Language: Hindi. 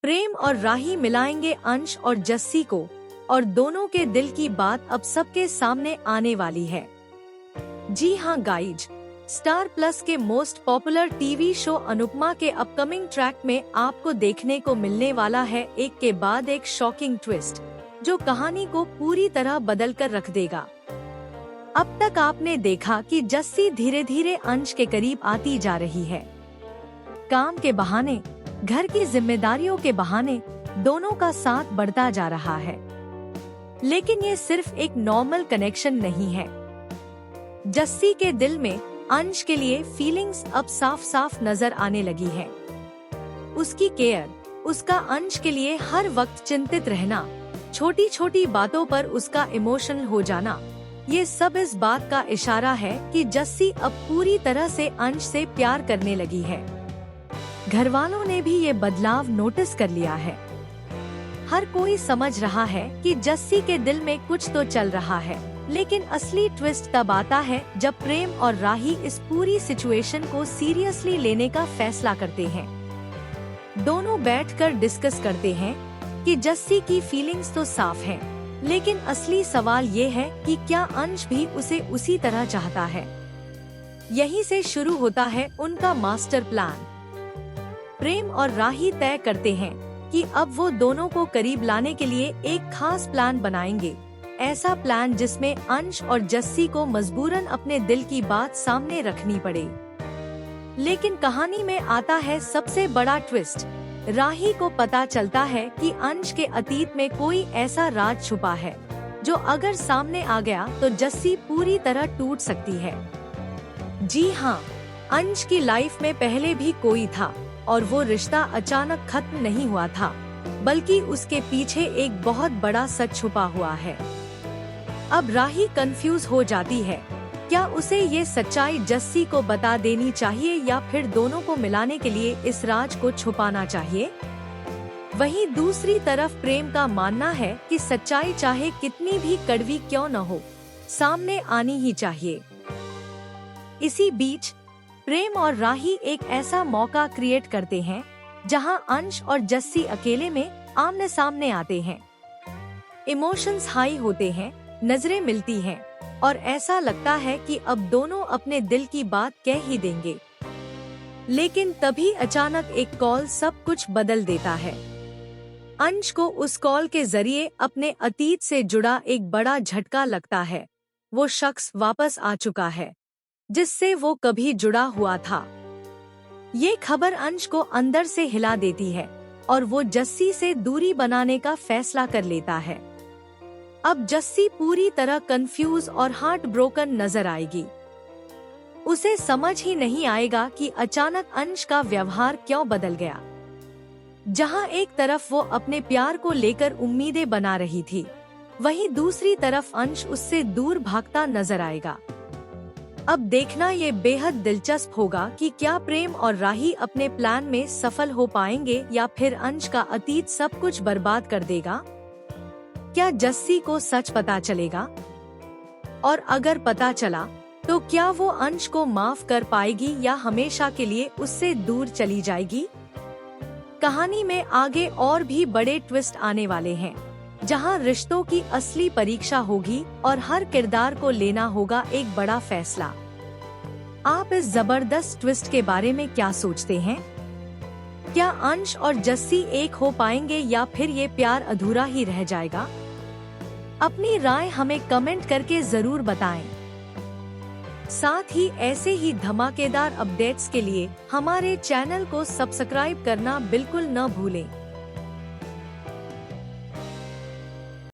प्रेम और राही मिलाएंगे अंश और जस्सी को, और दोनों के दिल की बात अब सबके सामने आने वाली है। जी हाँ गाइज, स्टार प्लस के most popular TV show Anupama के अपकमिंग ट्रैक में आपको देखने को मिलने वाला है एक के बाद एक शॉकिंग ट्विस्ट, जो कहानी को पूरी तरह बदल कर रख देगा। अब तक आपने देखा कि जस्सी धीरे धीरे अंश के करीब आती जा रही है। काम के बहाने, घर की जिम्मेदारियों के बहाने दोनों का साथ बढ़ता जा रहा है। लेकिन ये सिर्फ एक नॉर्मल कनेक्शन नहीं है। जस्सी के दिल में अंश के लिए फीलिंग्स अब साफ साफ नजर आने लगी है। उसकी केयर, उसका अंश के लिए हर वक्त चिंतित रहना, छोटी छोटी बातों पर उसका इमोशनल हो जाना, ये सब इस बात का इशारा है कि जस्सी अब पूरी तरह से अंश से प्यार करने लगी है। घर वालों ने भी ये बदलाव नोटिस कर लिया है। हर कोई समझ रहा है कि जस्सी के दिल में कुछ तो चल रहा है, लेकिन असली ट्विस्ट तब आता है जब प्रेम और राही इस पूरी सिचुएशन को सीरियसली लेने का फैसला करते हैं। दोनों बैठकर डिस्कस करते हैं कि जस्सी की फीलिंग्स तो साफ हैं, लेकिन असली सवाल ये है कि क्या अंश भी उसे उसी तरह चाहता है। यहीं से शुरू होता है उनका मास्टर प्लान। प्रेम और राही तय करते हैं कि अब वो दोनों को करीब लाने के लिए एक खास प्लान बनाएंगे। ऐसा प्लान जिसमें अंश और जस्सी को मजबूरन अपने दिल की बात सामने रखनी पड़े। लेकिन कहानी में आता है सबसे बड़ा ट्विस्ट। राही को पता चलता है कि अंश के अतीत में कोई ऐसा राज छुपा है जो अगर सामने आ गया तो जस्सी पूरी तरह टूट सकती है। जी हाँ, अंश की लाइफ में पहले भी कोई था, और वो रिश्ता अचानक खत्म नहीं हुआ था, बल्कि उसके पीछे एक बहुत बड़ा सच छुपा हुआ है। अब राही कंफ्यूज हो जाती है, क्या उसे ये सच्चाई जस्सी को बता देनी चाहिए या फिर दोनों को मिलाने के लिए इस राज को छुपाना चाहिए। वहीं दूसरी तरफ प्रेम का मानना है कि सच्चाई चाहे कितनी भी कड़वी क्यों न हो, सामने आनी ही चाहिए। इसी बीच प्रेम और राही एक ऐसा मौका क्रिएट करते हैं जहां अंश और जस्सी अकेले में आमने सामने आते हैं। इमोशंस हाई होते हैं, नजरें मिलती हैं, और ऐसा लगता है कि अब दोनों अपने दिल की बात कह ही देंगे। लेकिन तभी अचानक एक कॉल सब कुछ बदल देता है। अंश को उस कॉल के जरिए अपने अतीत से जुड़ा एक बड़ा झटका लगता है। वो शख्स वापस आ चुका है जिससे वो कभी जुड़ा हुआ था। ये खबर अंश को अंदर से हिला देती है और वो जस्सी से दूरी बनाने का फैसला कर लेता है। अब जस्सी पूरी तरह कंफ्यूज और हार्ट ब्रोकन नजर आएगी। उसे समझ ही नहीं आएगा कि अचानक अंश का व्यवहार क्यों बदल गया। जहां एक तरफ वो अपने प्यार को लेकर उम्मीदें बना रही थी, वहीं दूसरी तरफ अंश उससे दूर भागता नजर आएगा। अब देखना ये बेहद दिलचस्प होगा कि क्या प्रेम और राही अपने प्लान में सफल हो पाएंगे या फिर अंश का अतीत सब कुछ बर्बाद कर देगा। क्या जस्सी को सच पता चलेगा? और अगर पता चला तो क्या वो अंश को माफ कर पाएगी या हमेशा के लिए उससे दूर चली जाएगी? कहानी में आगे और भी बड़े ट्विस्ट आने वाले हैं, जहां रिश्तों की असली परीक्षा होगी और हर किरदार को लेना होगा एक बड़ा फैसला। आप इस जबरदस्त ट्विस्ट के बारे में क्या सोचते हैं? क्या अंश और जस्सी एक हो पाएंगे या फिर ये प्यार अधूरा ही रह जाएगा? अपनी राय हमें कमेंट करके जरूर बताएं। साथ ही ऐसे ही धमाकेदार अपडेट्स के लिए हमारे चैनल को सब्सक्राइब करना बिल्कुल न भूलें।